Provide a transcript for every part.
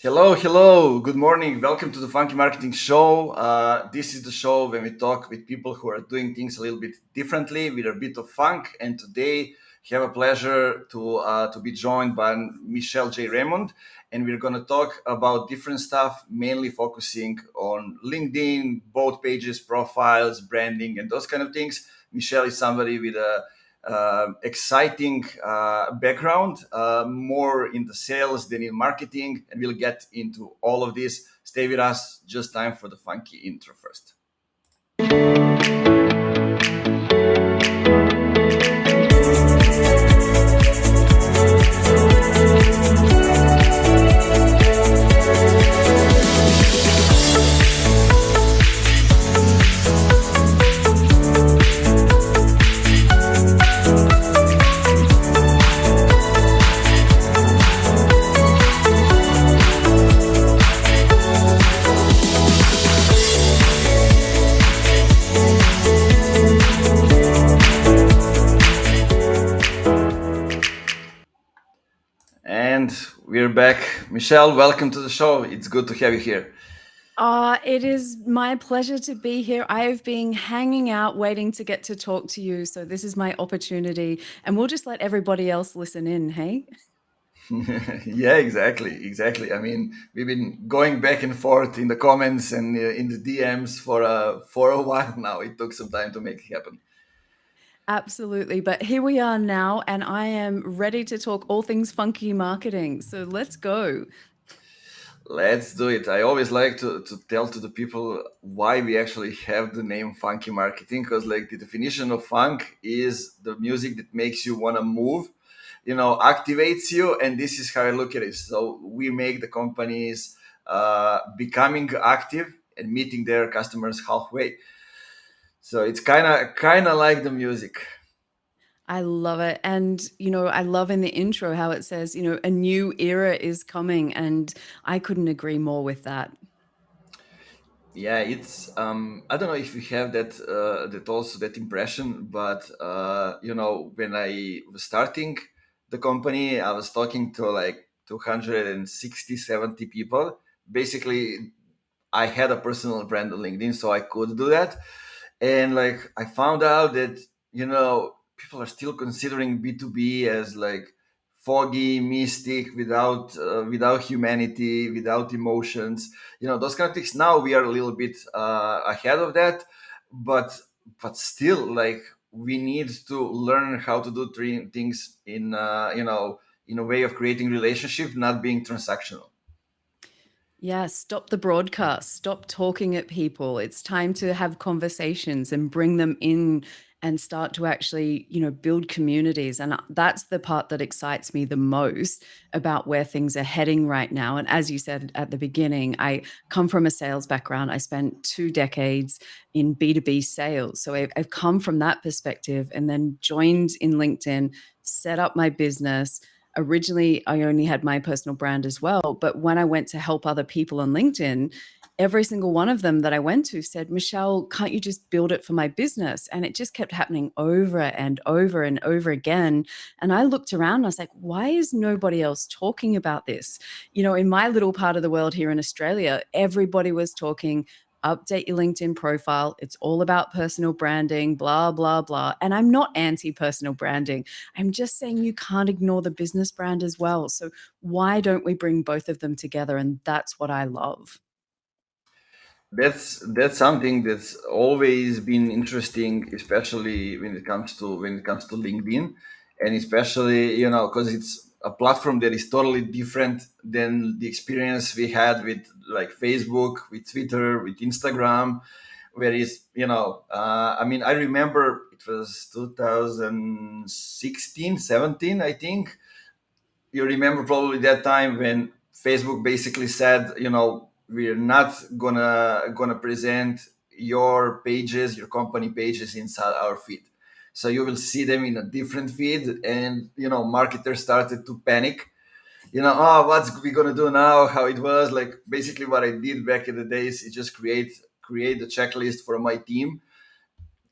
Hello, hello. Good morning. Welcome to the Funky Marketing Show. This is the show when we talk with people who are doing things a little bit differently with a bit of funk. And today, we have a pleasure to be joined by Michelle J Raymond, and we're going to talk about different stuff, mainly focusing on LinkedIn, both pages, profiles, branding, and those kind of things. Michelle is somebody with a exciting background, more in the sales than in marketing, and we'll get into all of this. Stay with us. Just time for the funky intro first. And we're back. Michelle, welcome to the show. It's good to have you here. It is my pleasure to be here. I have been hanging out, waiting to get to talk to you. So this is my opportunity, and we'll just let everybody else listen in, hey? Yeah, exactly. I mean, we've been going back and forth in the comments and in the DMs for a while now. It took some time to make it happen. Absolutely. But here we are now, and I am ready to talk all things funky marketing. So let's go. Let's do it. I always like to tell to the people why we actually have the name funky marketing, because like the definition of funk is the music that makes you want to move, activates you, and this is how I look at it. So we make the companies becoming active and meeting their customers halfway. So it's kind of like the music. I love it. And, I love in the intro how it says, a new era is coming. And I couldn't agree more with that. Yeah, it's I don't know if you have that impression, but when I was starting the company, I was talking to like 260, 70 people. Basically, I had a personal brand on LinkedIn, so I could do that. And like I found out that people are still considering B2B as like foggy, mystic, without humanity, without emotions, those kind of things. Now we are a little bit ahead of that, but still, like, we need to learn how to do things in a way of creating relationship, not being transactional. Yeah, stop the broadcast. Stop talking at people. It's time to have conversations and bring them in and start to actually, build communities. And that's the part that excites me the most about where things are heading right now. And as you said at the beginning, I come from a sales background. I spent 2 decades in B2B sales. So I've come from that perspective and then joined in LinkedIn, set up my business. Originally, I only had my personal brand as well. But when I went to help other people on LinkedIn, every single one of them that I went to said, Michelle, can't you just build it for my business? And it just kept happening over and over and over again. And I looked around and I was like, why is nobody else talking about this? In my little part of the world here in Australia, everybody was talking. Update your LinkedIn profile. It's all about personal branding, blah, blah, blah. And I'm not anti personal branding. I'm just saying you can't ignore the business brand as well. So why don't we bring both of them together? And that's what I love. That's something that's always been interesting, especially when it comes to LinkedIn, and especially because it's a platform that is totally different than the experience we had with like Facebook, with Twitter, with Instagram, where is I mean, I remember it was 2016, 17, I think. You remember probably that time when Facebook basically said, we're not gonna present your pages, your company pages inside our feed. So you will see them in a different feed, and marketers started to panic. Oh, what's we gonna do now? How it was like basically what I did back in the days is just create the checklist for my team,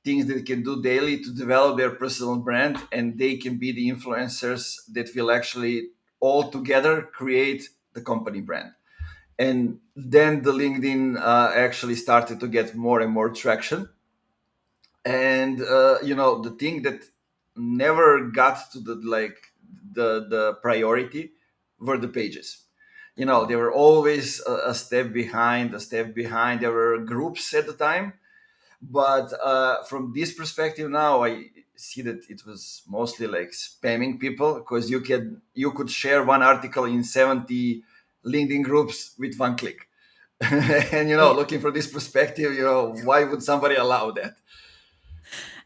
things that they can do daily to develop their personal brand, and they can be the influencers that will actually all together create the company brand. And then the LinkedIn actually started to get more and more traction. And the thing that never got to the like the priority were the pages. They were always a step behind, a step behind. There were groups at the time, but from this perspective now, I see that it was mostly like spamming people, because you could share one article in 70 LinkedIn groups with one click. And looking from this perspective, why would somebody allow that?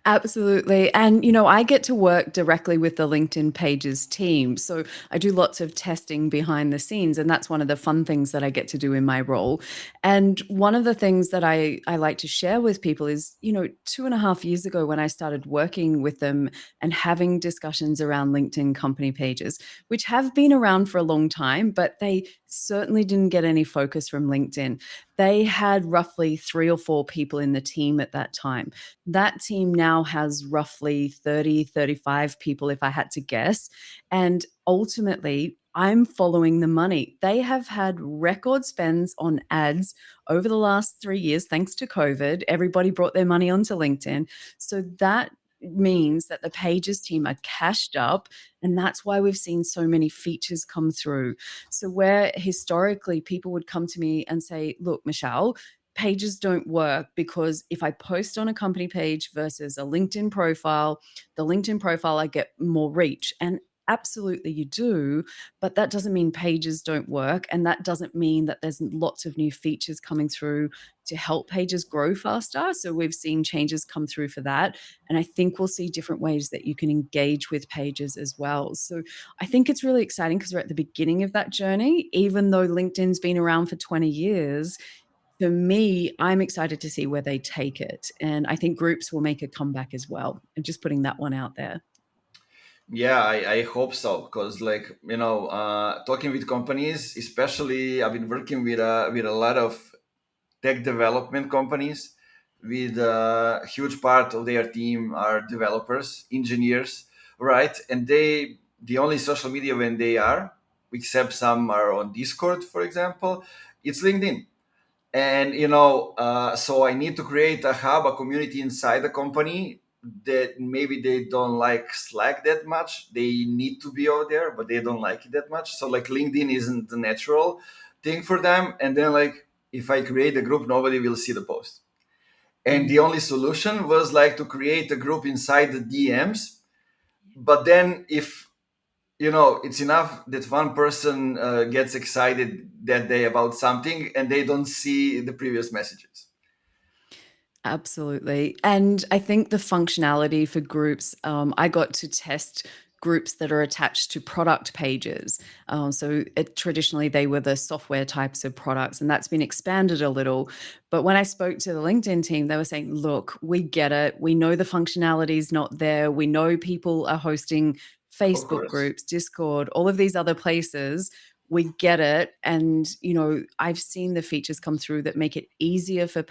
Absolutely. And, I get to work directly with the LinkedIn Pages team. So I do lots of testing behind the scenes. And that's one of the fun things that I get to do in my role. And one of the things that I like to share with people is, 2.5 years ago when I started working with them and having discussions around LinkedIn company pages, which have been around for a long time, but they certainly didn't get any focus from LinkedIn. They had roughly 3 or 4 people in the team at that time. That team now has roughly 30, 35 people, if I had to guess. And ultimately, I'm following the money. They have had record spends on ads over the last 3 years, thanks to COVID. Everybody brought their money onto LinkedIn. So that means that the Pages team are cashed up. And that's why we've seen so many features come through. So, where historically people would come to me and say, look, Michelle, pages don't work because if I post on a company page versus a LinkedIn profile, the LinkedIn profile, I get more reach. And absolutely you do, but that doesn't mean pages don't work. And that doesn't mean that there's lots of new features coming through to help pages grow faster. So we've seen changes come through for that. And I think we'll see different ways that you can engage with pages as well. So I think it's really exciting because we're at the beginning of that journey. Even though LinkedIn's been around for 20 years, for me, I'm excited to see where they take it, and I think groups will make a comeback as well, and just putting that one out there. Yeah, I hope so. Because, like, talking with companies, especially I've been working with a lot of tech development companies. With a huge part of their team are developers, engineers, right? And the only social media when they are, except some are on Discord, for example, it's LinkedIn. And so I need to create a hub, a community inside the company that maybe they don't like Slack that much. They need to be out there, but they don't like it that much. So, like, LinkedIn isn't the natural thing for them. And then, like, if I create a group, nobody will see the post. And Mm. the only solution was like to create a group inside the DMs. But then, if it's enough that one person gets excited that day about something and they don't see the previous messages. Absolutely. And I think the functionality for groups, I got to test groups that are attached to product pages. Traditionally, they were the software types of products, and that's been expanded a little. But when I spoke to the LinkedIn team, they were saying, look, we get it. We know the functionality is not there. We know people are hosting Of Facebook course. groups, Discord, all of these other places. We get it. And, I've seen the features come through that make it easier for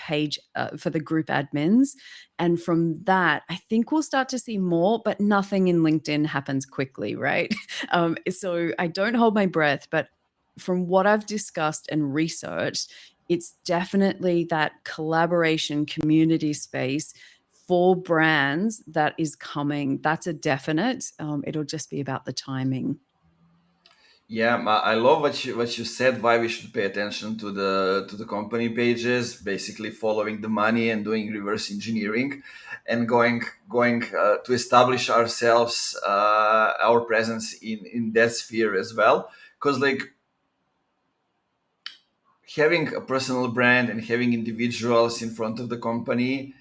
for the group admins. And from that, I think we'll start to see more, but nothing in LinkedIn happens quickly, right? So I don't hold my breath, but from what I've discussed and researched, it's definitely that collaboration community space for brands that is coming. That's a definite. It'll just be about the timing. Yeah, I love what you said. Why we should pay attention to the company pages, basically following the money and doing reverse engineering, and going to establish ourselves, our presence in that sphere as well. Because, like, having a personal brand and having individuals in front of the company,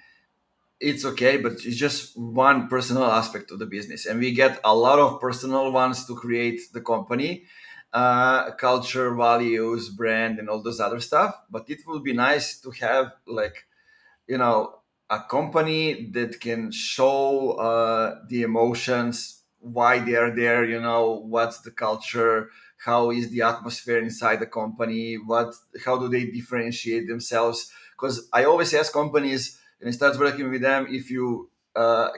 it's okay, but it's just one personal aspect of the business, and we get a lot of personal ones to create the company, culture, values, brand, and all those other stuff. But it would be nice to have, like, you know a company that can show the emotions, why they are there, what's the culture, how is the atmosphere inside the company, how do they differentiate themselves. Because I always ask companies and I start working with them, if you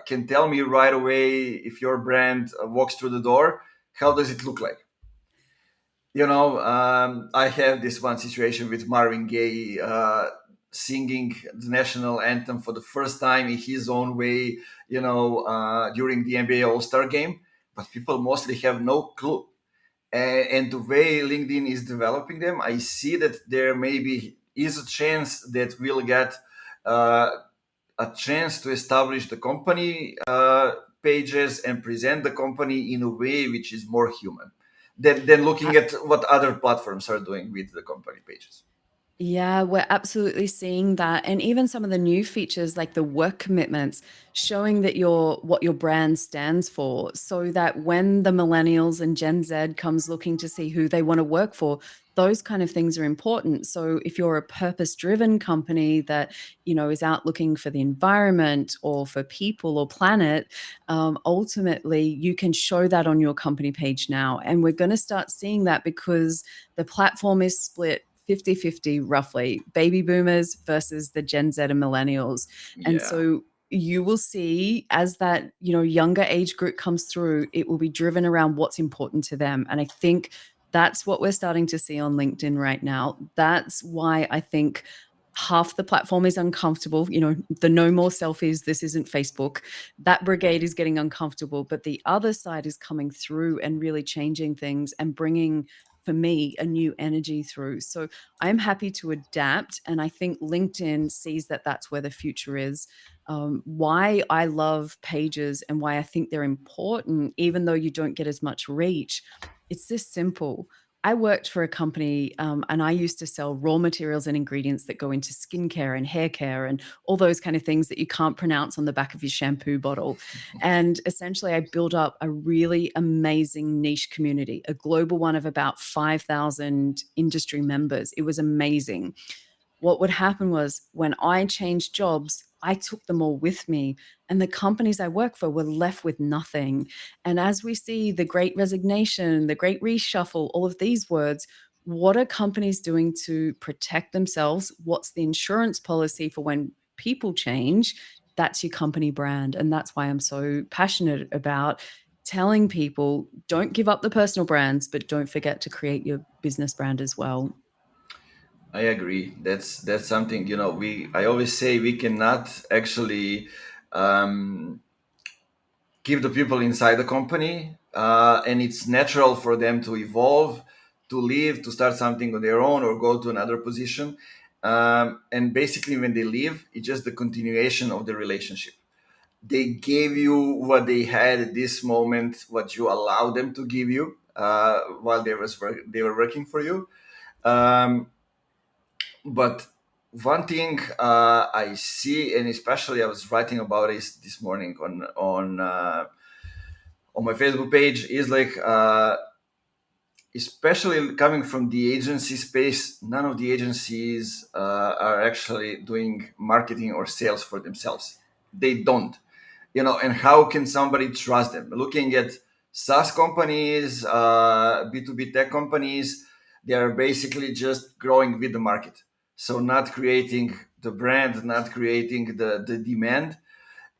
can tell me right away if your brand walks through the door, how does it look like? I have this one situation with Marvin Gaye singing the national anthem for the first time in his own way, during the NBA All Star game, but people mostly have no clue. And the way LinkedIn is developing them, I see that there maybe is a chance that we'll get uh, a chance to establish the company pages and present the company in a way which is more human than looking at what other platforms are doing with the company pages. Yeah, we're absolutely seeing that. And even some of the new features like the work commitments, showing that what your brand stands for, so that when the millennials and Gen Z comes looking to see who they want to work for, those kind of things are important. So if you're a purpose-driven company that, is out looking for the environment or for people or planet, ultimately you can show that on your company page now. And we're going to start seeing that because the platform is split 50-50 roughly, baby boomers versus the Gen Z and millennials. And Yeah, so you will see as that, younger age group comes through, it will be driven around what's important to them. And I think that's what we're starting to see on LinkedIn right now. That's why I think half the platform is uncomfortable. The no more selfies, this isn't Facebook. That brigade is getting uncomfortable, but the other side is coming through and really changing things and bringing, for me, a new energy through. So I'm happy to adapt. And I think LinkedIn sees that that's where the future is. Why I love pages and why I think they're important, even though you don't get as much reach, it's this simple. I worked for a company and I used to sell raw materials and ingredients that go into skincare and hair care and all those kind of things that you can't pronounce on the back of your shampoo bottle. And essentially, I built up a really amazing niche community, a global one of about 5,000 industry members. It was amazing. What would happen was when I changed jobs, I took them all with me, and the companies I work for were left with nothing. And as we see the great resignation, the great reshuffle, all of these words, what are companies doing to protect themselves? What's the insurance policy for when people change? That's your company brand. And that's why I'm so passionate about telling people don't give up the personal brands, but don't forget to create your business brand as well. I agree. That's something, we I always say we cannot actually um, keep the people inside the company, and it's natural for them to evolve, to leave, to start something on their own, or go to another position. And basically, when they leave, it's just the continuation of the relationship. They gave you what they had at this moment, what you allowed them to give you while they were working for you. Um, but one thing I see, and especially I was writing about this morning on my Facebook page, is like especially coming from the agency space, none of the agencies are actually doing marketing or sales for themselves. They don't, and how can somebody trust them? Looking at SaaS companies, B2B tech companies, they are basically just growing with the market. So not creating the brand, not creating the demand.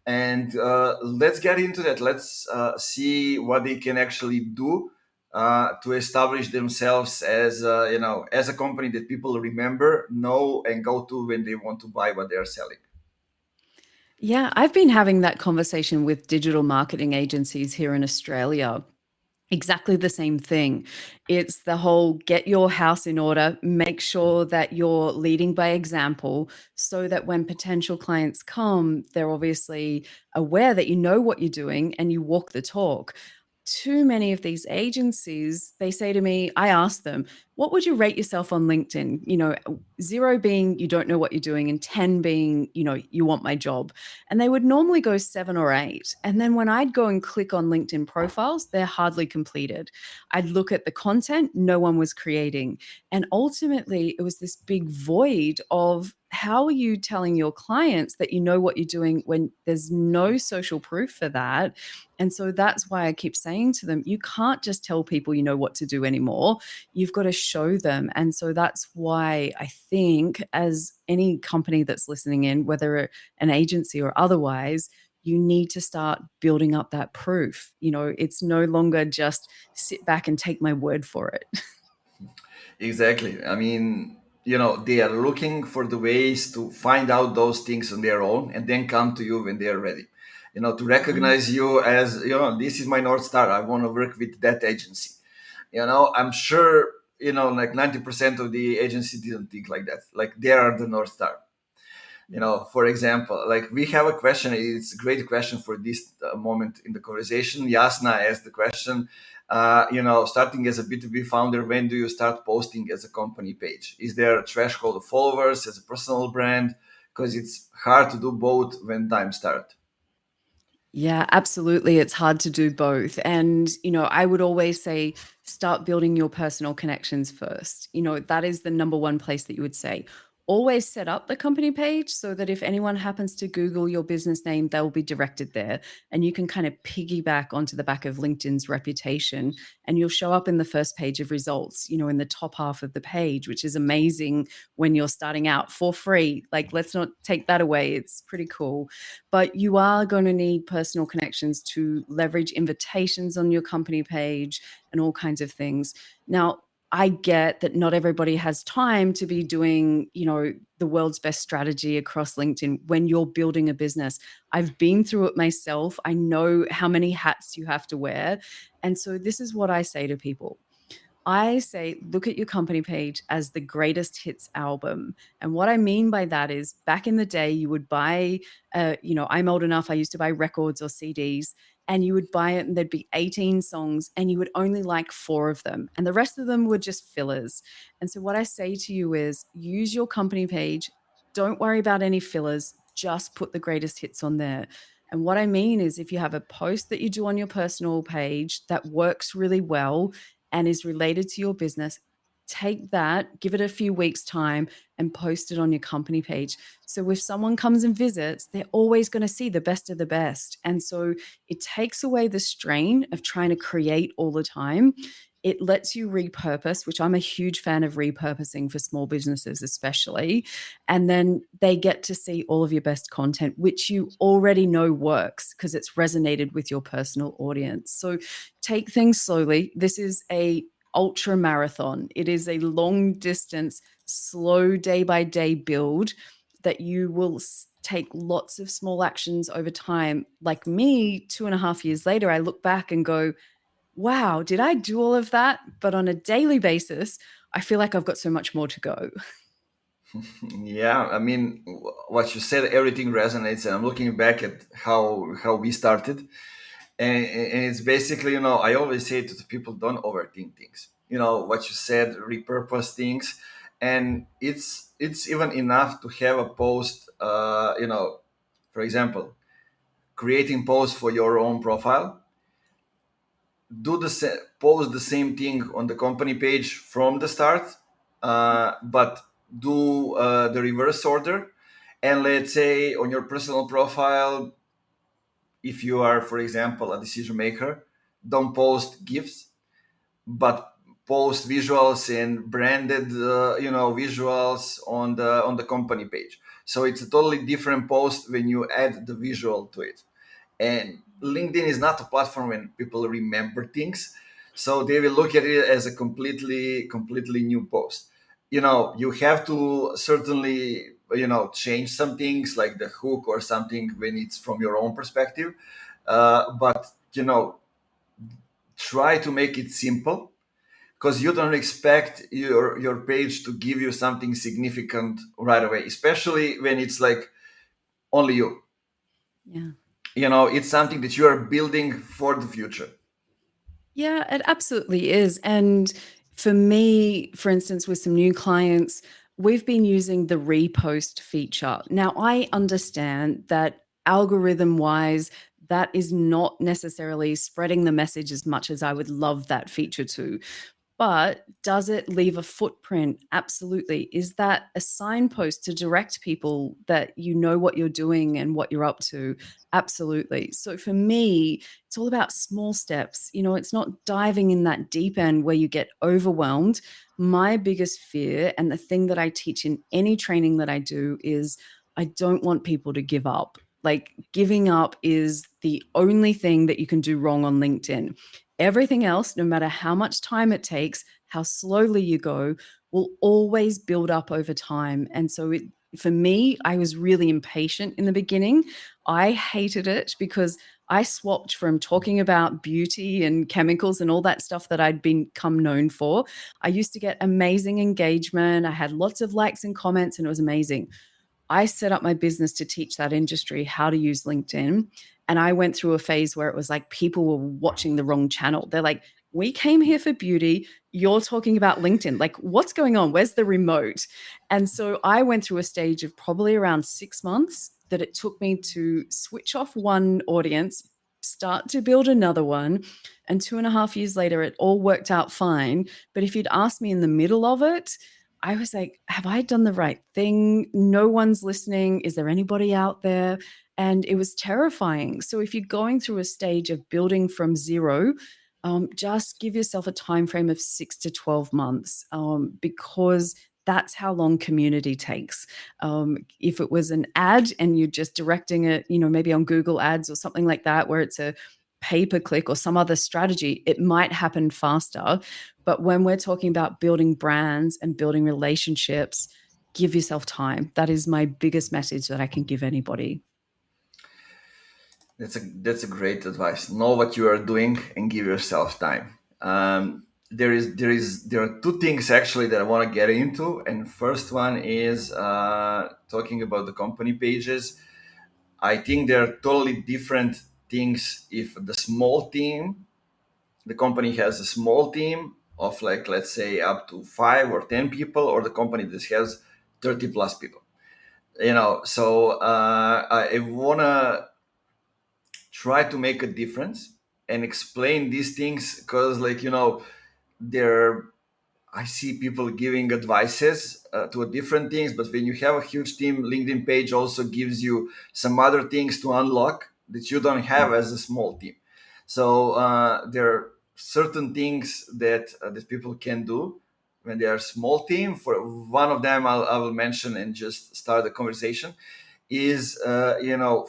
And let's get into that. Let's see what they can actually do to establish themselves as as a company that people remember, know, and go to when they want to buy what they are selling. Yeah, I've been having that conversation with digital marketing agencies here in Australia. Exactly the same thing. It's the whole get your house in order, make sure that you're leading by example so that when potential clients come, they're obviously aware that you know what you're doing and you walk the talk. Too many of these agencies, they say to me, I ask them, what would you rate yourself on LinkedIn? 0 being you don't know what you're doing, and 10 being, you want my job. And they would normally go 7 or 8. And then when I'd go and click on LinkedIn profiles, they're hardly completed. I'd look at the content, no one was creating. And ultimately, it was this big void of how are you telling your clients that you know what you're doing when there's no social proof for that? And so that's why I keep saying to them, you can't just tell people you know what to do anymore. You've got to show them. And so that's why I think, as any company that's listening in, whether an agency or otherwise, you need to start building up that proof. It's no longer just sit back and take my word for it. Exactly. I mean, they are looking for the ways to find out those things on their own and then come to you when they are ready. To Yeah. recognize you as, this is my North Star. I want to work with that agency. I'm sure, like 90% of the agency didn't think like that. Like they are the North Star. For example, like we have a question. It's a great question for this moment in the conversation. Yasna asked the question, starting as a B2B founder, when do you start posting as a company page? Is there a threshold of followers as a personal brand? Because it's hard to do both when time start. Yeah, absolutely. It's hard to do both. And, I would always say start building your personal connections first. That is the number one place that you would say. Always set up the company page so that if anyone happens to Google your business name, they'll be directed there. And you can kind of piggyback onto the back of LinkedIn's reputation and you'll show up in the first page of results, in the top half of the page, which is amazing when you're starting out for free. Like, let's not take that away. It's pretty cool. But you are going to need personal connections to leverage invitations on your company page and all kinds of things. Now, I get that not everybody has time to be doing, the world's best strategy across LinkedIn when you're building a business. I've been through it myself. I know how many hats you have to wear. And so this is what I say to people. I say, look at your company page as the greatest hits album. And what I mean by that is back in the day, you would buy, I'm old enough, I used to buy records or CDs, and you would buy it and there'd be 18 songs and you would only like four of them. And the rest of them were just fillers. And so what I say to you is use your company page. Don't worry about any fillers. Just put the greatest hits on there. And what I mean is, if you have a post that you do on your personal page that works really well, and is related to your business, take that, give it a few weeks' time, and post it on your company page. So if someone comes and visits, they're always going to see the best of the best. And so it takes away the strain of trying to create all the time. It lets you repurpose, which I'm a huge fan of repurposing for small businesses, especially. And then they get to see all of your best content, which you already know works because it's resonated with your personal audience. So take things slowly. This is a ultra marathon. It is a long distance, slow day by day build that you will take lots of small actions over time. Like me, 2.5 years later, I look back and go, wow, did I do all of that? But on a daily basis, I feel like I've got so much more to go. Yeah, I mean, what you said, everything resonates, and I'm looking back at how we started, and it's basically, I always say to the people, don't overthink things. What you said, repurpose things, and it's even enough to have a post. For example, creating posts for your own profile, post the same thing on the company page from the start, but do the reverse order. And let's say on your personal profile, if you are, for example, a decision maker, don't post gifs, but post visuals and branded visuals on the company page. So it's a totally different post when you add the visual to it. And LinkedIn is not a platform when people remember things, so they will look at it as a completely new post. You have to certainly change some things like the hook or something when it's from your own perspective, but try to make it simple, because you don't expect your page to give you something significant right away, especially when it's like only you. Yeah. It's something that you are building for the future. Yeah, it absolutely is. And for me, for instance, with some new clients, we've been using the repost feature. Now, I understand that algorithm wise, that is not necessarily spreading the message as much as I would love that feature to. But does it leave a footprint? Absolutely. Is that a signpost to direct people that you know what you're doing and what you're up to? Absolutely. So for me, it's all about small steps. It's not diving in that deep end where you get overwhelmed. My biggest fear, and the thing that I teach in any training that I do, is I don't want people to give up. Like, giving up is the only thing that you can do wrong on LinkedIn. Everything else, no matter how much time it takes, how slowly you go, will always build up over time. And so for me, I was really impatient in the beginning. I hated it because I swapped from talking about beauty and chemicals and all that stuff that I'd become known for. I used to get amazing engagement. I had lots of likes and comments, and it was amazing. I set up my business to teach that industry how to use LinkedIn. And I went through a phase where it was like people were watching the wrong channel. They're like, we came here for beauty. You're talking about LinkedIn. Like, what's going on? Where's the remote? And so I went through a stage of probably around 6 months that it took me to switch off one audience, start to build another one. And 2.5 years later, it all worked out fine. But if you'd asked me in the middle of it, I was like, have I done the right thing? No one's listening. Is there anybody out there? And it was terrifying. So if you're going through a stage of building from zero, just give yourself a time frame of 6 to 12 months, because that's how long community takes. If it was an ad and you're just directing it, maybe on Google Ads or something like that, where it's a pay-per-click or some other strategy, it might happen faster. But when we're talking about building brands and building relationships, give yourself time. That is my biggest message that I can give anybody. That's a great advice. Know what you are doing and give yourself time. There are two things actually that I want to get into, and first one is talking about the company pages. I think there are totally different things if the company has a small team of, like, let's say up to 5 or 10 people, or the company that has 30 plus people. So I wanna try to make a difference and explain these things, because, like, there I see people giving advices to different things, but when you have a huge team, LinkedIn page also gives you some other things to unlock that you don't have as a small team. So there are certain things that people can do when they are a small team. For one of them, I will mention and just start the conversation is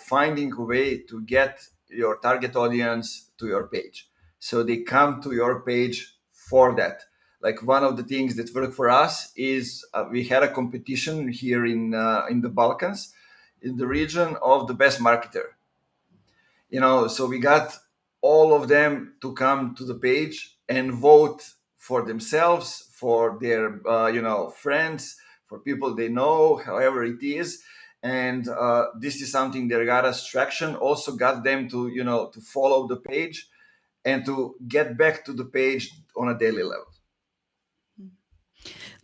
finding a way to get your target audience to your page, so they come to your page for that. Like, one of the things that worked for us is we had a competition here in the Balkans, in the region of the best marketer. So we got all of them to come to the page and vote for themselves, for their friends, for people they know, however it is. And this is something that got us traction, also got them to to follow the page and to get back to the page on a daily level.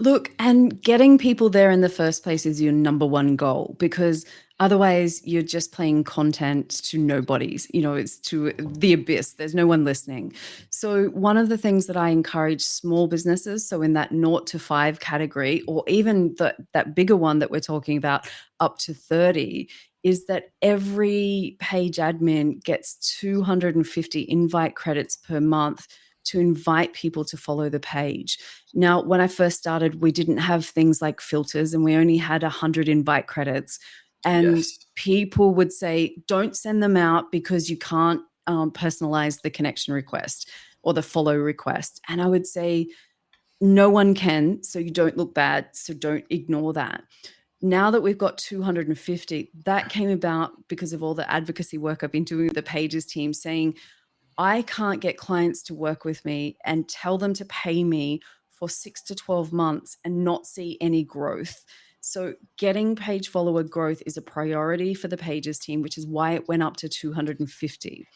Look, and getting people there in the first place is your number one goal, because otherwise you're just playing content to nobodies. It's to the abyss. There's no one listening. So one of the things that I encourage small businesses, so in that 0 to 5 category, or even that bigger one that we're talking about, up to 30, is that every page admin gets 250 invite credits per month to invite people to follow the page. Now, when I first started, we didn't have things like filters, and we only had 100 invite credits. And Yes. people would say, don't send them out because you can't personalize the connection request or the follow request. And I would say, no one can, so you don't look bad. So don't ignore that. Now that we've got 250, that came about because of all the advocacy work I've been doing with the Pages team, saying, I can't get clients to work with me and tell them to pay me for 6 to 12 months and not see any growth. So getting page follower growth is a priority for the Pages team, which is why it went up to 250.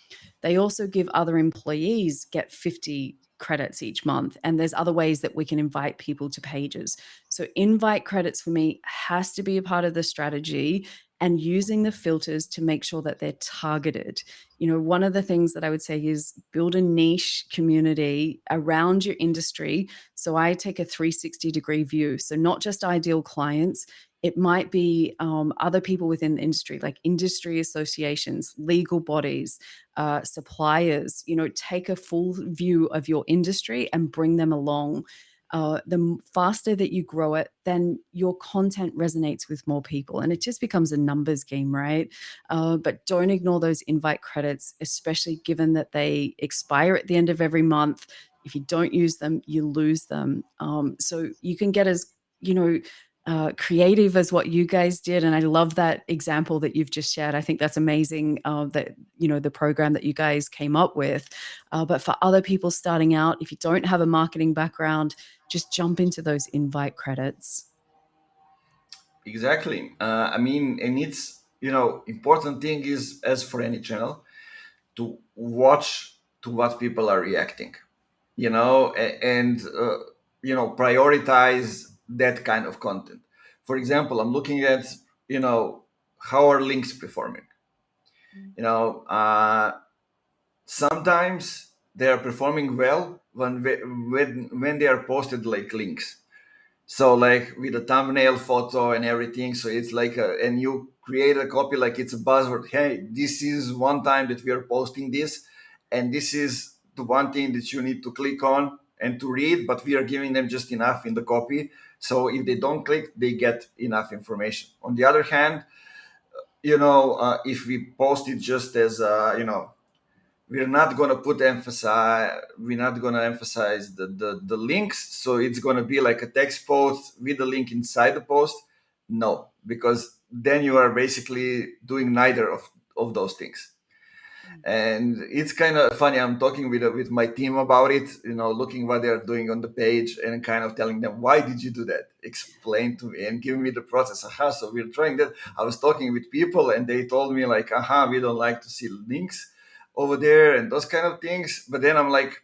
They also give other employees get 50 credits each month, and there's other ways that we can invite people to pages. So invite credits for me has to be a part of the strategy, and using the filters to make sure that they're targeted. One of the things that I would say is build a niche community around your industry. So I take a 360-degree view. So not just ideal clients, it might be other people within the industry, like industry associations, legal bodies, suppliers. Take a full view of your industry and bring them along. The faster that you grow it, then your content resonates with more people, and it just becomes a numbers game, right? But don't ignore those invite credits, especially given that they expire at the end of every month. If you don't use them, you lose them. So you can get as, you know, creative as what you guys did. And I love that example that you've just shared. I think that's amazing, that, you know, the program that you guys came up with. But for other people starting out, if you don't have a marketing background, just jump into those invite credits. Exactly. I mean, and it's, important thing is, as for any channel, to watch to what people are reacting, and prioritize that kind of content. For example, I'm looking at, how are links performing. You know, sometimes they are performing well when they are posted like links, so like with a thumbnail photo and everything, so it's like and you create a copy like it's a buzzword. Hey, this is one time that we are posting this, and this is the one thing that you need to click on and to read, but we are giving them just enough in the copy, so if they don't click, they get enough information. On the other hand, if we post it just as we're not going to emphasize the links, so it's going to be like a text post with a link inside the post. No, because then you are basically doing neither of those things. And it's kind of funny. I'm talking with my team about it, looking what they're doing on the page and kind of telling them, why did you do that? Explain to me and give me the process. So we're trying that. I was talking with people and they told me like, we don't like to see links over there and those kind of things. But then I'm like,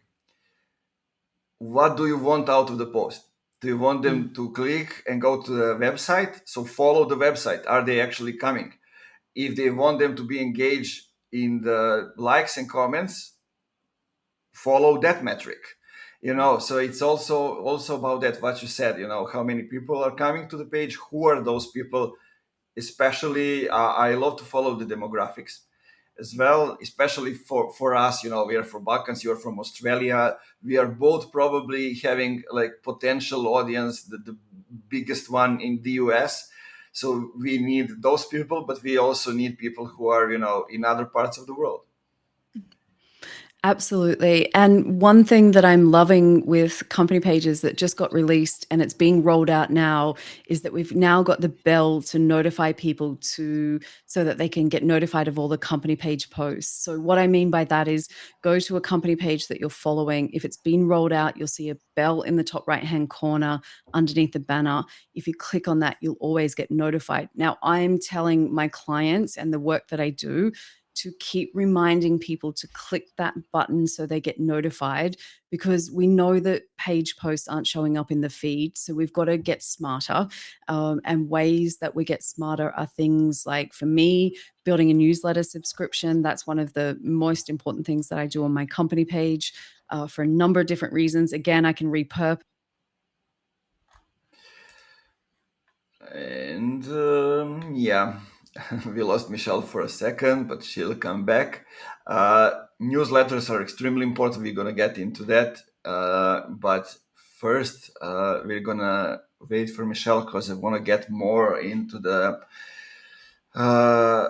what do you want out of the post? Do you want them to click and go to the website? So follow the website. Are they actually coming? If they want them to be engaged in the likes and comments, follow that metric. So it's also about that, what you said, how many people are coming to the page, who are those people. Especially, I love to follow the demographics as well, especially for us. We are from Balkans, you are from Australia. We are both probably having like potential audience, the biggest one in the US. So we need those people, but we also need people who are, in other parts of the world. Absolutely. And one thing that I'm loving with company pages that just got released and it's being rolled out now is that we've now got the bell to notify people so that they can get notified of all the company page posts. So what I mean by that is go to a company page that you're following. If it's been rolled out, you'll see a bell in the top right-hand corner underneath the banner. If you click on that, you'll always get notified. Now, I'm telling my clients and the work that I do to keep reminding people to click that button so they get notified, because we know that page posts aren't showing up in the feed. So we've got to get smarter. And ways that we get smarter are things like, for me, building a newsletter subscription. That's one of the most important things that I do on my company page, for a number of different reasons. Again, I can repurpose. And yeah, we lost Michelle for a second, but she'll come back. Newsletters are extremely important. We're going to get into that. But first, we're going to wait for Michelle because I want to get more into the uh,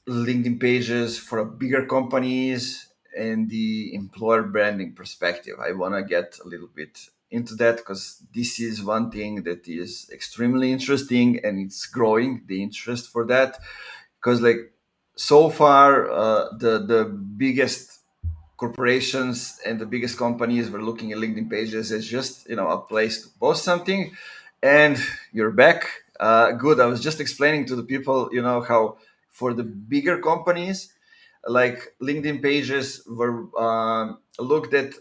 LinkedIn pages for bigger companies and the employer branding perspective. I want to get a little bit into that because this is one thing that is extremely interesting and it's growing, the interest for that. Because like so far, the biggest corporations and the biggest companies were looking at LinkedIn pages as just a place to post something. And you're back. Good. I was just explaining to the people, how for the bigger companies, like LinkedIn pages were looked at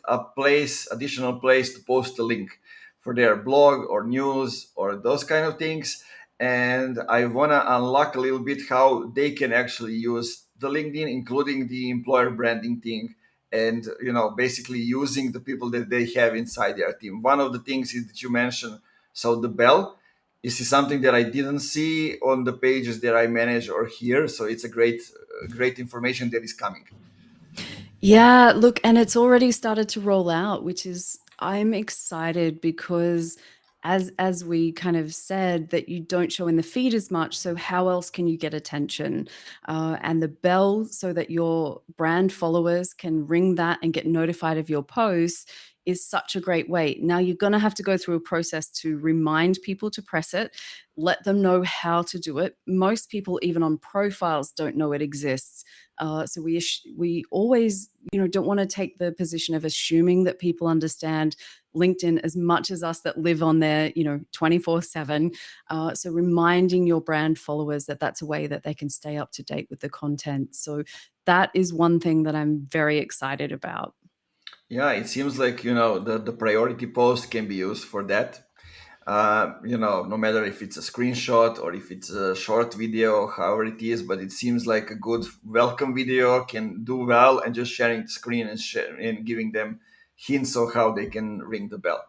additional place to post a link for their blog or news or those kind of things. And I want to unlock a little bit how they can actually use the LinkedIn, including the employer branding thing, and basically using the people that they have inside their team. One of the things is that you mentioned, so the bell. This is something that I didn't see on the pages that I manage or here. So it's a great information that is coming. Yeah, look, and it's already started to roll out, which is, I'm excited because as we kind of said, that you don't show in the feed as much, so how else can you get attention? And the bell, so that your brand followers can ring that and get notified of your posts, is such a great way. Now you're going to have to go through a process to remind people to press it, let them know how to do it. Most people, even on profiles, don't know it exists. So we always, don't want to take the position of assuming that people understand LinkedIn as much as us that live on there, 24/7. So reminding your brand followers that that's a way that they can stay up to date with the content. So that is one thing that I'm very excited about. Yeah, it seems like the priority post can be used for that. No matter if it's a screenshot or if it's a short video, however it is, but it seems like a good welcome video can do well, and just sharing the screen and giving them hints of how they can ring the bell.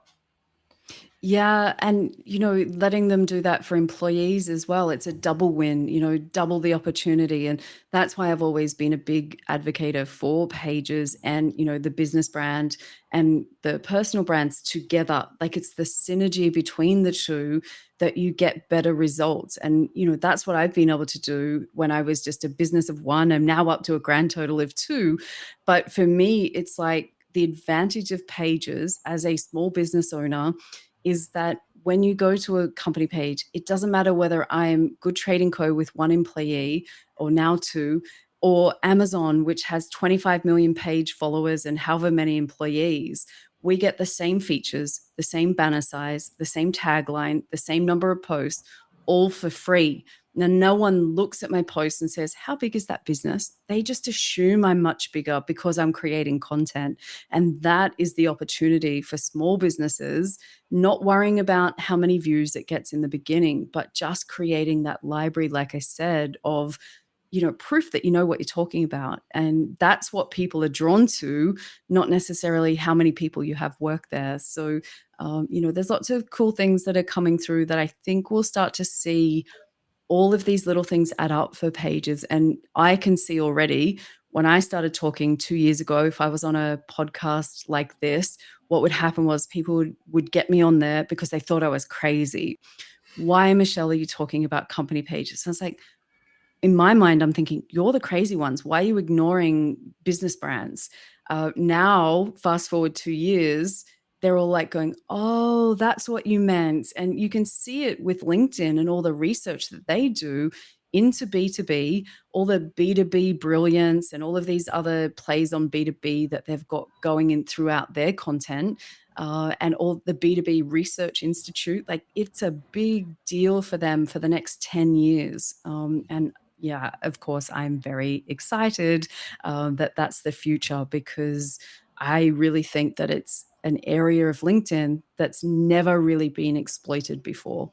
Yeah, and letting them do that for employees as well. It's a double win, double the opportunity. And that's why I've always been a big advocate for pages and, the business brand and the personal brands together. Like it's the synergy between the two that you get better results. And, that's what I've been able to do when I was just a business of one. I'm now up to a grand total of two. But for me, it's like the advantage of pages as a small business owner is that when you go to a company page, it doesn't matter whether I'm Good Trading Co. with one employee or now two, or Amazon, which has 25 million page followers and however many employees. We get the same features, the same banner size, the same tagline, the same number of posts, all for free. Now, no one looks at my post and says, how big is that business? They just assume I'm much bigger because I'm creating content. And that is the opportunity for small businesses, not worrying about how many views it gets in the beginning, but just creating that library, like I said, of proof that you know what you're talking about. And that's what people are drawn to, not necessarily how many people you have work there. So, there's lots of cool things that are coming through that I think we'll start to see all of these little things add up for pages. And I can see already when I started talking 2 years ago, if I was on a podcast like this, what would happen was people would get me on there because they thought I was crazy. Why, Michelle, are you talking about company pages? And I was like, in my mind, I'm thinking, you're the crazy ones. Why are you ignoring business brands? Now, fast forward 2 years, they're all like going, oh, that's what you meant. And you can see it with LinkedIn and all the research that they do into B2B, all the B2B brilliance and all of these other plays on B2B that they've got going in throughout their content. And all the B2B Research Institute, like it's a big deal for them for the next 10 years. And yeah, of course, I'm very excited that that's the future, because I really think that it's an area of LinkedIn that's never really been exploited before.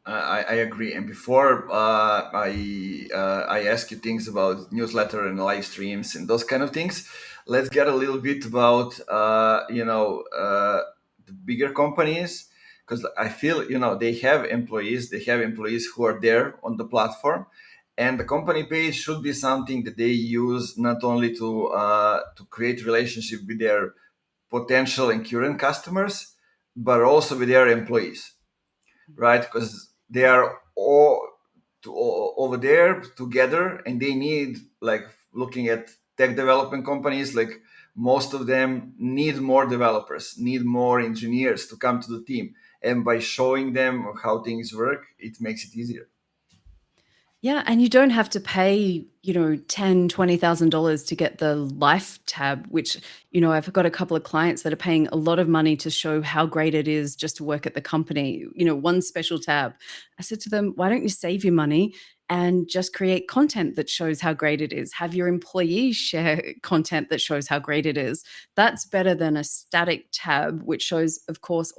I agree. And before I ask you things about newsletter and live streams and those kind of things, let's get a little bit about the bigger companies, because I feel they have employees who are there on the platform, and the company page should be something that they use not only to create relationship with their potential and current customers, but also with their employees, right? Because they are all over there together, and they need, like, looking at tech development companies, like most of them need more developers, need more engineers to come to the team, and by showing them how things work, it makes it easier. Yeah, and you don't have to pay, $10,000, $20,000 to get the life tab, which, I've got a couple of clients that are paying a lot of money to show how great it is just to work at the company, one special tab. I said to them, why don't you save your money and just create content that shows how great it is? Have your employees share content that shows how great it is. That's better than a static tab, which shows, of course,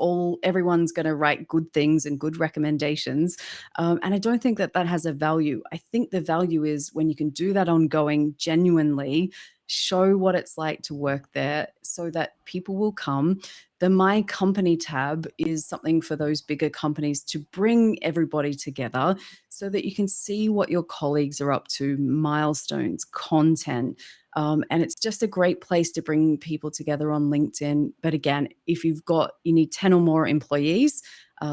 everyone's going to write good things and good recommendations, and I don't think that that has a value. I think the value is when you can do that ongoing, genuinely, show what it's like to work there so that people will come. The My Company tab is something for those bigger companies to bring everybody together so that you can see what your colleagues are up to, milestones, content. And it's just a great place to bring people together on LinkedIn. But again, if you need 10 or more employees,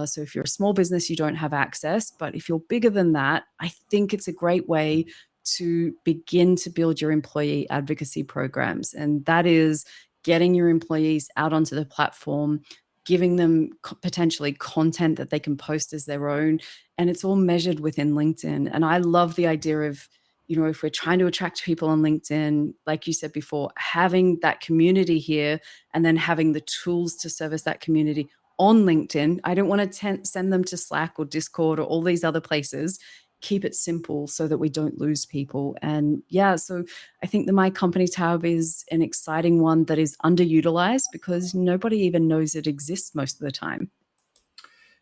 so if you're a small business, you don't have access. But if you're bigger than that, I think it's a great way to begin to build your employee advocacy programs. And that is getting your employees out onto the platform, giving them potentially content that they can post as their own. And it's all measured within LinkedIn. And I love the idea of, if we're trying to attract people on LinkedIn, like you said before, having that community here and then having the tools to service that community on LinkedIn. I don't want to send them to Slack or Discord or all these other places. Keep it simple so that we don't lose people. And yeah, so I think the My Company tab is an exciting one that is underutilized because nobody even knows it exists most of the time.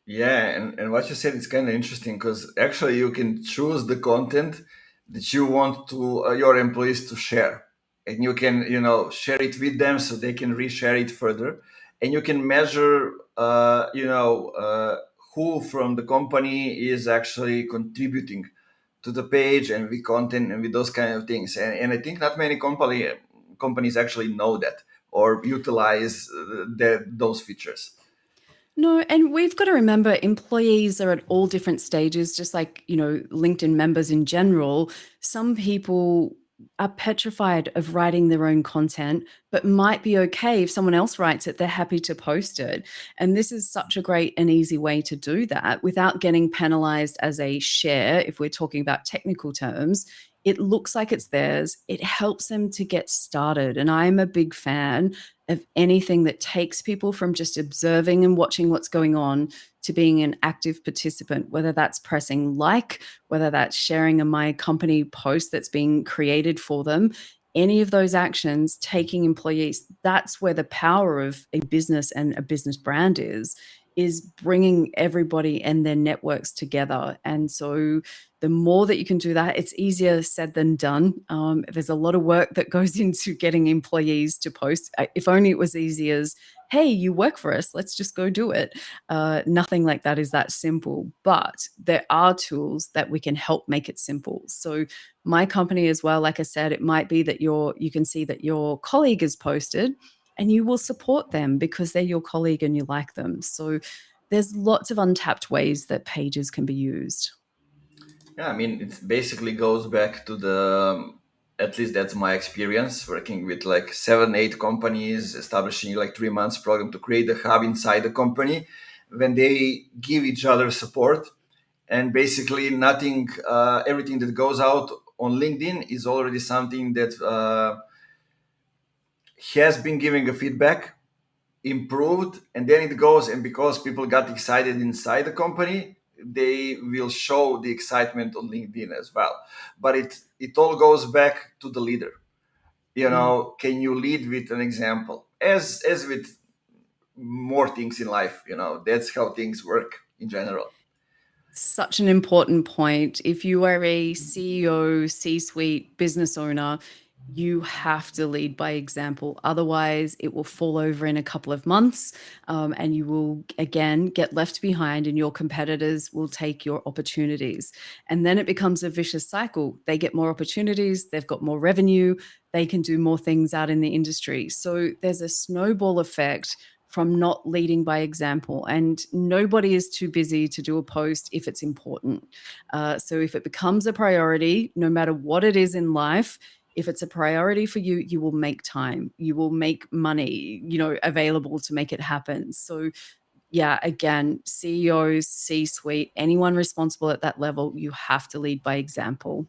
Yeah, and what you said is kind of interesting because actually you can choose the content that you want to your employees to share, and you can share it with them so they can reshare it further, and you can measure who from the company is actually contributing to the page and with content and with those kind of things, and I think not many companies actually know that or utilize those features. No, and we've got to remember employees are at all different stages, just like, LinkedIn members in general. Some people are petrified of writing their own content, but might be okay if someone else writes it, they're happy to post it. And this is such a great and easy way to do that without getting penalized as a share. If we're talking about technical terms, it looks like it's theirs. It helps them to get started. And I'm a big fan of anything that takes people from just observing and watching what's going on to being an active participant, whether that's pressing like, whether that's sharing a My Company post that's being created for them. Any of those actions, taking employees, that's where the power of a business and a business brand is bringing everybody and their networks together. And so the more that you can do that, it's easier said than done. There's a lot of work that goes into getting employees to post. If only it was easy as, hey, you work for us, let's just go do it. Nothing like that is that simple, but there are tools that we can help make it simple. So My Company as well, like I said, it might be that you can see that your colleague has posted and you will support them because they're your colleague and you like them. So there's lots of untapped ways that pages can be used. Yeah, I mean, it basically goes back to at least that's my experience working with like 7, 8 companies, establishing like 3 months program to create a hub inside the company when they give each other support. And basically, everything that goes out on LinkedIn is already something that has been giving a feedback, improved, and then it goes, and because people got excited inside the company, they will show the excitement on LinkedIn as well. But it all goes back to the leader. Mm. Can you lead with an example, as with more things in life? That's how things work in general. Such an important point. If you are a CEO, C suite business owner, you have to lead by example. Otherwise, it will fall over in a couple of months and you will again get left behind, and your competitors will take your opportunities. And then it becomes a vicious cycle. They get more opportunities, they've got more revenue, they can do more things out in the industry. So there's a snowball effect from not leading by example. And nobody is too busy to do a post if it's important. So if it becomes a priority, no matter what it is in life, if it's a priority for you, you will make time, you will make money, available to make it happen. So yeah, again, CEOs, C suite, anyone responsible at that level, you have to lead by example.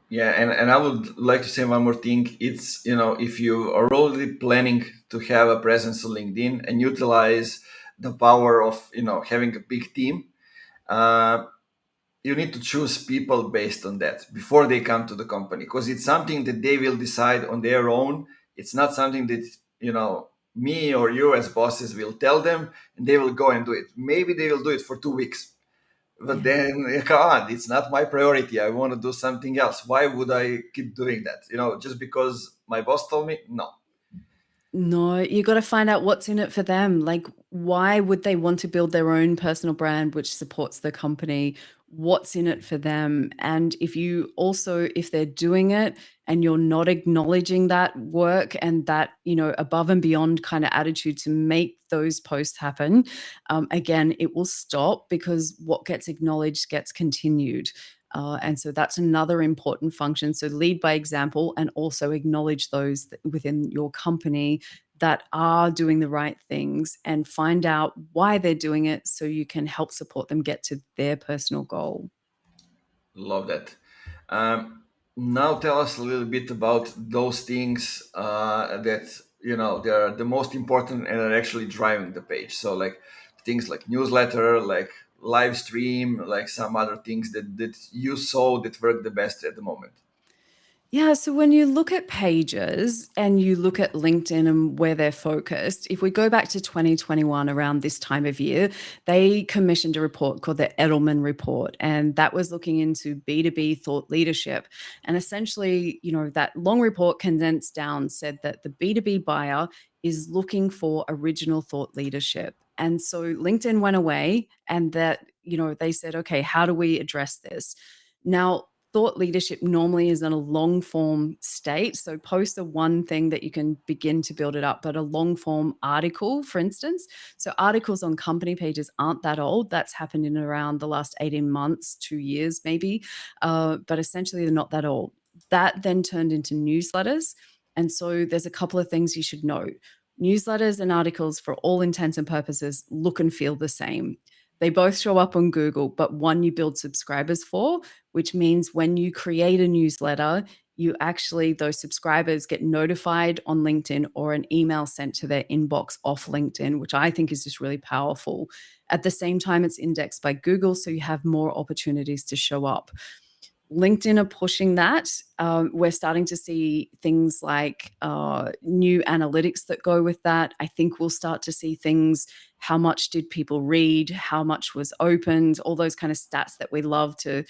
Yeah, and I would like to say one more thing. It's, if you are already planning to have a presence on LinkedIn and utilize the power of, having a big team, uh, you need to choose people based on that before they come to the company, because it's something that they will decide on their own. It's not something that, me or you as bosses will tell them and they will go and do it. Maybe they will do it for 2 weeks, but Yeah. then come on, it's not my priority. I want to do something else. Why would I keep doing that? Just because my boss told me? No. No, you gotta find out what's in it for them. Like, why would they want to build their own personal brand which supports the company? What's in it for them? And if they're doing it and you're not acknowledging that work and that, above and beyond kind of attitude to make those posts happen, again, it will stop because what gets acknowledged gets continued. And so that's another important function. So lead by example and also acknowledge those within your company that are doing the right things and find out why they're doing it so you can help support them get to their personal goal. Love that. Um, Now tell us a little bit about those things that they are the most important and are actually driving the page. So like things like newsletter, like live stream, like some other things that you saw that work the best at the moment. Yeah, so when you look at pages and you look at LinkedIn and where they're focused, if we go back to 2021 around this time of year, they commissioned a report called the Edelman Report, and that was looking into B2B thought leadership. And essentially, that long report condensed down said that the B2B buyer is looking for original thought leadership. And so LinkedIn went away and they said, okay, how do we address this? Now, thought leadership normally is in a long form state. So post the one thing that you can begin to build it up, but a long form article, for instance. So articles on company pages aren't that old. That's happened in around the last 18 months, 2 years maybe. But essentially, they're not that old. That then turned into newsletters. And so there's a couple of things you should know. Newsletters and articles, for all intents and purposes, look and feel the same. They both show up on Google, but one you build subscribers for, which means when you create a newsletter, those subscribers get notified on LinkedIn or an email sent to their inbox off LinkedIn, which I think is just really powerful. At the same time, it's indexed by Google, so you have more opportunities to show up. LinkedIn are pushing that. We're starting to see things like new analytics that go with that. I think we'll start to see things: how much did people read, how much was opened, all those kind of stats that we love to,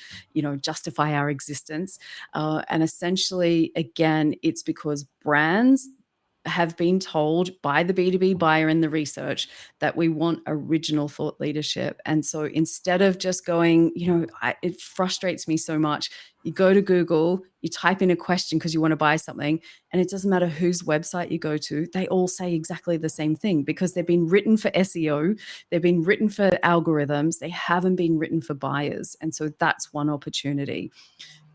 justify our existence. And essentially, again, it's because brands have been told by the B2B buyer in the research that we want original thought leadership. And so instead of just going, it frustrates me so much. You go to Google, you type in a question because you want to buy something, and it doesn't matter whose website you go to, they all say exactly the same thing because they've been written for SEO, they've been written for algorithms, they haven't been written for buyers. And so that's one opportunity.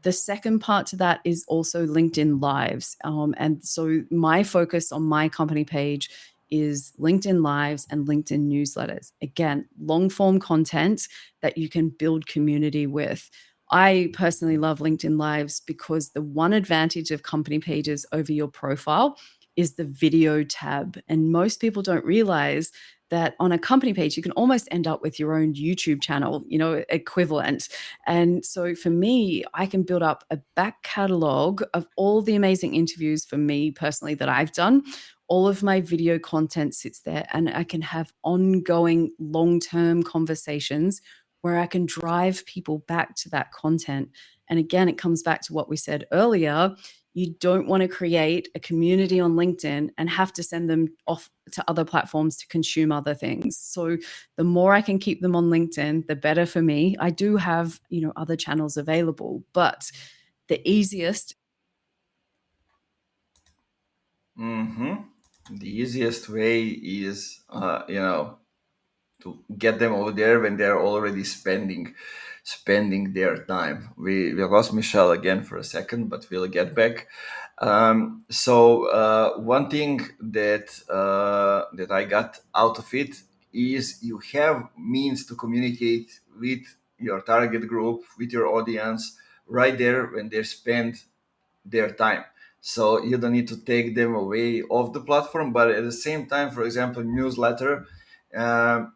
The second part to that is also LinkedIn Lives. And so my focus on my company page is LinkedIn Lives and LinkedIn newsletters. Again, long form content that you can build community with. I personally love LinkedIn Lives because the one advantage of company pages over your profile is the video tab. And most people don't realize that on a company page, you can almost end up with your own YouTube channel, equivalent. And so for me, I can build up a back catalog of all the amazing interviews for me personally that I've done. All of my video content sits there, and I can have ongoing long term conversations where I can drive people back to that content. And again, it comes back to what we said earlier. You don't want to create a community on LinkedIn and have to send them off to other platforms to consume other things. So the more I can keep them on LinkedIn, the better for me. I do have, other channels available, but the easiest. hmm The easiest way is, to get them over there when they're already spending their time. We lost Michelle again for a second, but we'll get back. One thing that I got out of it is you have means to communicate with your target group, with your audience, right there when they spend their time. So you don't need to take them away off the platform, but at the same time, for example, newsletter. um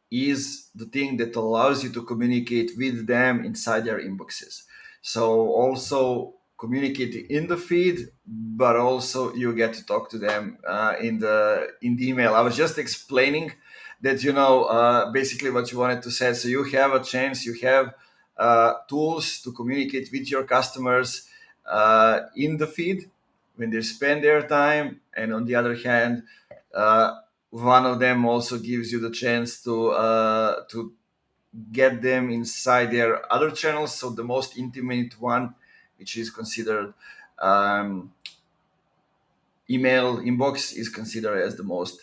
is the thing that allows you to communicate with them inside their inboxes. So also communicate in the feed, but also you get to talk to them in the email. I was just explaining that basically what you wanted to say. So you have a chance, you have tools to communicate with your customers in the feed when they spend their time, and on the other hand, uh, one of them also gives you the chance to get them inside their other channels. So the most intimate one, which is considered email inbox, is considered as the most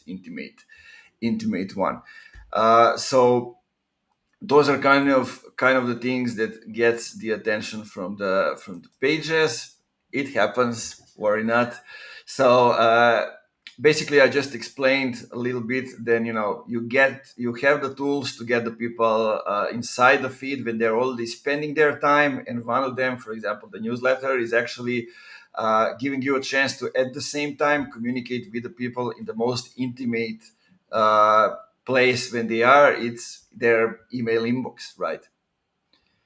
intimate one. So those are kind of the things that gets the attention from the pages. It happens, worry not. So basically, I just explained a little bit. Then you have the tools to get the people inside the feed when they're already spending their time. And one of them, for example, the newsletter, is actually giving you a chance to at the same time communicate with the people in the most intimate uh, place when they are. It's their email inbox, right?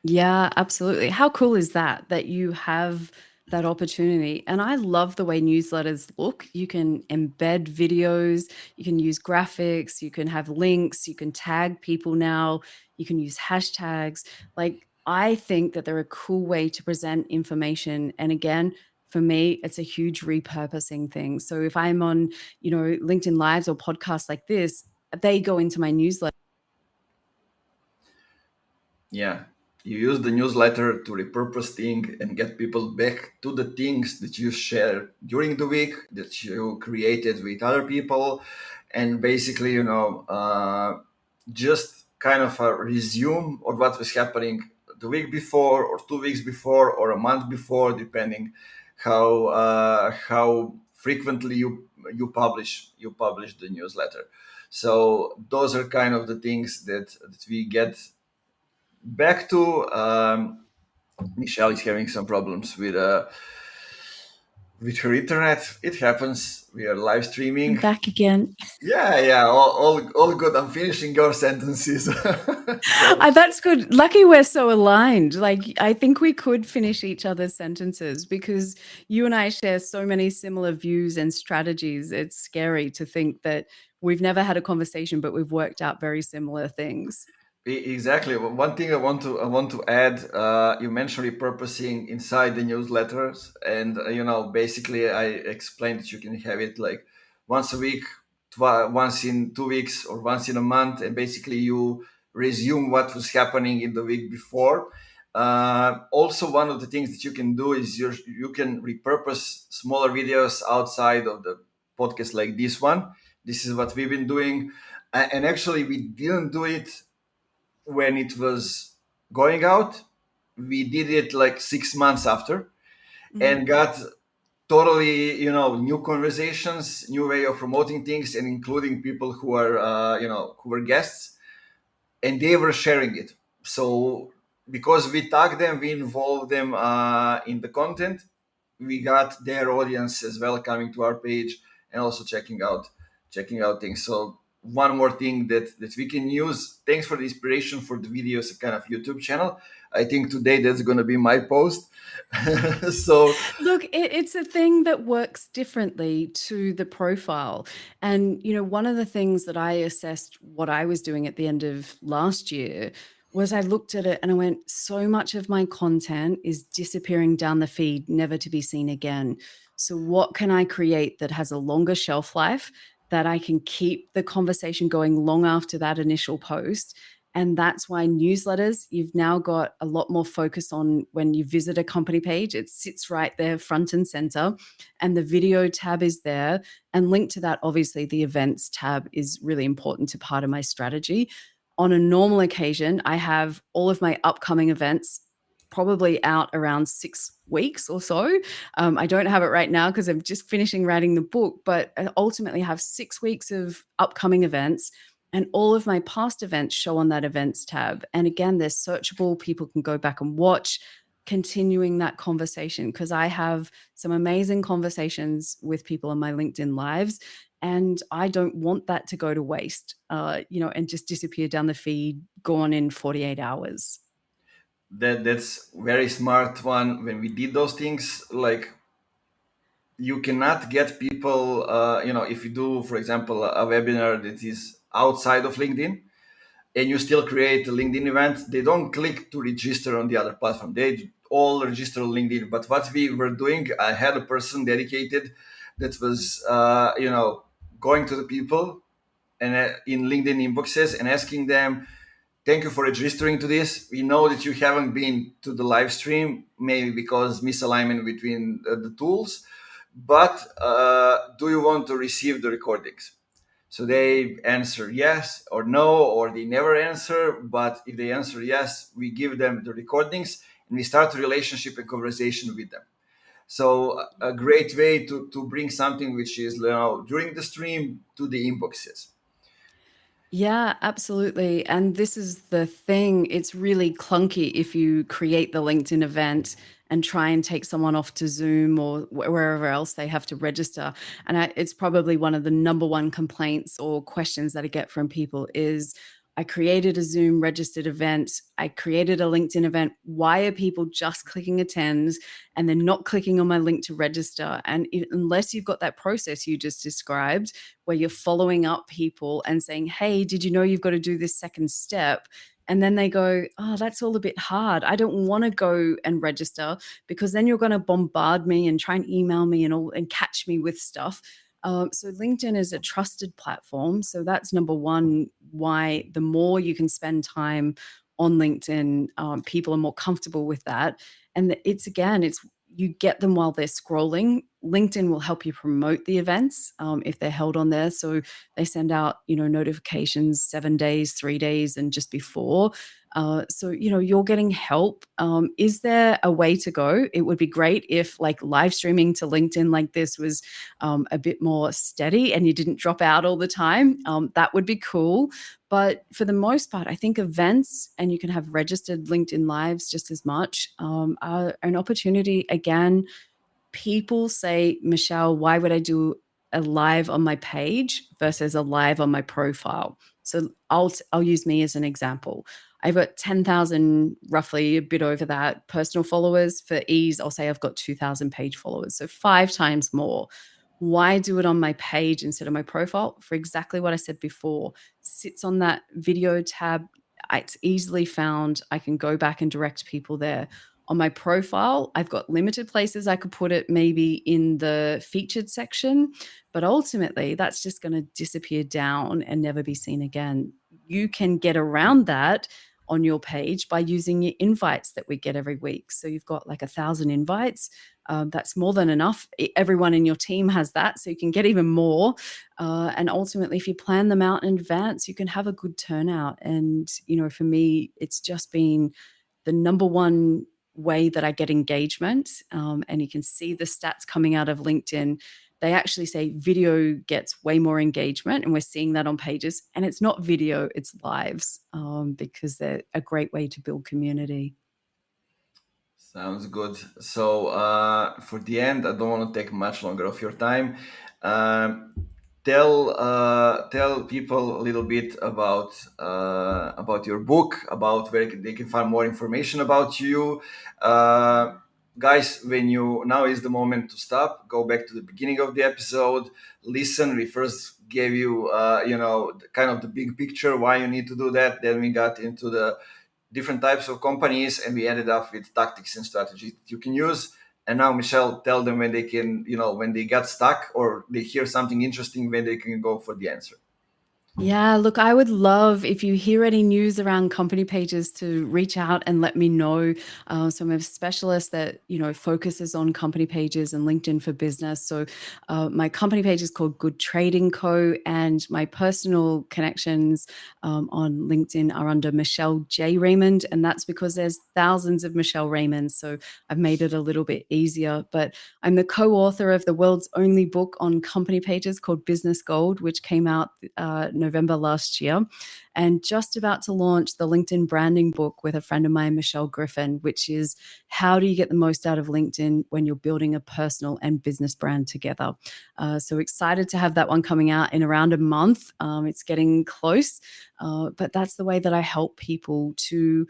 Yeah, absolutely. How cool is that that you have that opportunity? And I love the way newsletters look. You can embed videos, you can use graphics, you can have links, you can tag people now, you can use hashtags. Like, I think that they're a cool way to present information. And again, for me, it's a huge repurposing thing. So if I'm on, LinkedIn Lives or podcasts like this, they go into my newsletter. Yeah, you use the newsletter to repurpose things and get people back to the things that you share during the week that you created with other people, and basically, just kind of a resume of what was happening the week before, or 2 weeks before, or a month before, depending how frequently you publish the newsletter. So those are kind of the things that we get back to. Michelle is having some problems with her internet. It happens. We are live I'm streaming. back again. Yeah, yeah, all good. I'm finishing your sentences. So That's good. Lucky we're so aligned. Like, I think we could finish each other's sentences because you and I share so many similar views and strategies. It's scary to think that we've never had a conversation, but we've worked out very similar things. Exactly. One thing I want to add. You mentioned repurposing inside the newsletters, and basically, I explained that you can have it like once a week, once in 2 weeks, or once in a month, and basically you resume what was happening in the week before. Also, one of the things that you can do is you can repurpose smaller videos outside of the podcast, like this one. This is what we've been doing, and actually, we didn't do it when it was going out. We did it like 6 months after, Mm. and got totally new conversations, new way of promoting things, and including people who were guests, and they were sharing it. So because we tag them, we involve them in the content, we got their audience as well coming to our page and also checking out things. So one more thing that we can use. Thanks for the inspiration for the videos kind of YouTube channel. I think today that's going to be my post. So Look, it's a thing that works differently to the profile. And, one of the things that I assessed what I was doing at the end of last year was I looked at it and I went, so much of my content is disappearing down the feed, never to be seen again. So, what can I create that has a longer shelf life, that I can keep the conversation going long after that initial post? And that's why newsletters, you've now got a lot more focus on when you visit a company page, it sits right there front and center, and the video tab is there. And linked to that, obviously, the events tab is really important to part of my strategy. On a normal occasion, I have all of my upcoming events probably out around 6 weeks or so. I don't have it right now because I'm just finishing writing the book, but I ultimately have 6 weeks of upcoming events, and all of my past events show on that events tab. And again, they're searchable. People can go back and watch, continuing that conversation, because I have some amazing conversations with people on my LinkedIn lives. And I don't want that to go to waste, and just disappear down the feed, gone in 48 hours. that's very smart one. When we did those things, like, you cannot get people, if you do, for example, a webinar that is outside of LinkedIn, and you still create a LinkedIn event, they don't click to register on the other platform. They all register on LinkedIn. But what we were doing, I had a person dedicated that was, going to the people and in LinkedIn inboxes and asking them, "Thank you for registering to this. We know that you haven't been to the live stream, maybe because misalignment between the tools, but do you want to receive the recordings?" So they answer yes or no, or they never answer. But if they answer yes, we give them the recordings and we start a relationship and conversation with them. So a great way to bring something which is, during the stream to the inboxes. Yeah, absolutely. And this is the thing. It's really clunky if you create the LinkedIn event and try and take someone off to Zoom or wherever else they have to register. And it's probably one of the number one complaints or questions that I get from people is I created a Zoom registered event. I created a LinkedIn event. Why are people just clicking attend and then not clicking on my link to register? And unless you've got that process you just described, where you're following up people and saying, hey, did you know you've got to do this second step? And then they go, oh, that's all a bit hard. I don't want to go and register because then you're going to bombard me and try and email me and catch me with stuff. So LinkedIn is a trusted platform. So that's number one, why the more you can spend time on LinkedIn, people are more comfortable with that. And it's you get them while they're scrolling. LinkedIn will help you promote the events if they're held on there. So they send out, notifications 7 days, 3 days, and just before. So you're getting help. Is there a way to go? It would be great if like live streaming to LinkedIn like this was a bit more steady and you didn't drop out all the time. That would be cool. But for the most part, I think events, and you can have registered LinkedIn lives just as much, are an opportunity. Again, people say, Michelle, why would I do a live on my page versus a live on my profile? So I'll use me as an example. I've got 10,000, roughly a bit over that, personal followers. For ease, I'll say I've got 2,000 page followers, so 5 times more. Why do it on my page instead of my profile? For exactly what I said before. Sits on that video tab. It's easily found. I can go back and direct people there. On my profile, I've got limited places I could put it, maybe in the featured section, but ultimately that's just going to disappear down and never be seen again. You can get around that on your page by using your invites that we get every week. So you've got like 1,000 invites. That's more than enough. Everyone in your team has that, so you can get even more. And ultimately, if you plan them out in advance, you can have a good turnout. And for me, it's just been the number one way that I get engagement. And you can see the stats coming out of LinkedIn. They actually say video gets way more engagement, and we're seeing that on pages. And it's not video, it's lives, because they're a great way to build community. Sounds good. So for the end, I don't want to take much longer of your time. Um, tell people a little bit about your book, about where they can find more information about you. Uh, Guys, when you now is the moment to stop. Go back to the beginning of the episode. Listen. We first gave you, kind of the big picture why you need to do that. Then we got into the different types of companies, and we ended up with tactics and strategies that you can use. And now, Michelle, tell them when they can, when they got stuck or they hear something interesting, when they can go for the answer. Yeah, look, I would love if you hear any news around company pages to reach out and let me know. So I'm a specialist that focuses on company pages and LinkedIn for business. So my company page is called Good Trading Co, and my personal connections on LinkedIn are under Michelle J Raymond, and that's because there's thousands of Michelle Raymonds. So I've made it a little bit easier. But I'm the co-author of the world's only book on company pages called Business Gold, which came out November last year, and just about to launch the LinkedIn branding book with a friend of mine, Michelle Griffin, which is how do you get the most out of LinkedIn when you're building a personal and business brand together. So excited to have that one coming out in around a month. It's getting close, but that's the way that I help people to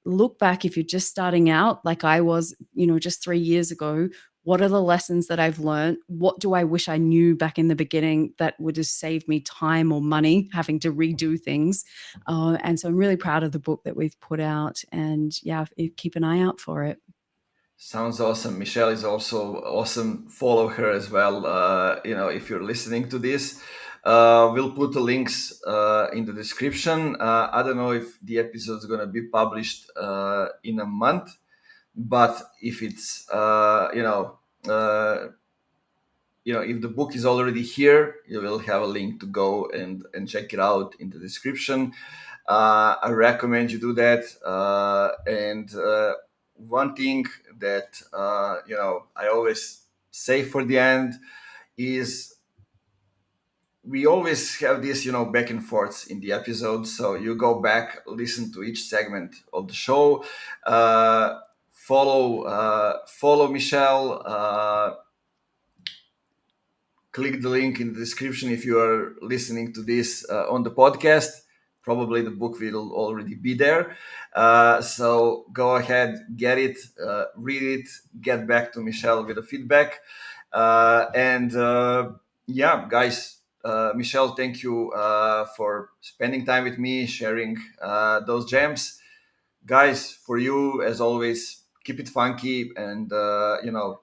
look back. If you're just starting out like I was, just 3 years ago, what are the lessons that I've learned? What do I wish I knew back in the beginning that would have saved me time or money having to redo things? And so I'm really proud of the book that we've put out, and yeah, keep an eye out for it. Sounds awesome. Michelle is also awesome. Follow her as well. If you're listening to this, we'll put the links in the description. I don't know if the episode is going to be published in a month, but if it's, uh, if the book is already here, you will have a link to go and check it out in the description. I recommend you do that. And one thing that I always say for the end is we always have this, back and forth in the episode. So you go back, listen to each segment of the show, uh, follow Michelle. Click the link in the description if you are listening to this on the podcast. Probably the book will already be there. So go ahead, get it, read it, get back to Michelle with the feedback. And yeah, guys, Michelle, thank you for spending time with me, sharing those gems. Guys, for you, as always, keep it funky and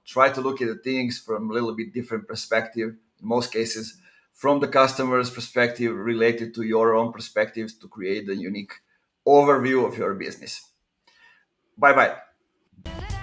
try to look at the things from a little bit different perspective. In most cases, from the customer's perspective, related to your own perspectives, to create a unique overview of your business. Bye bye.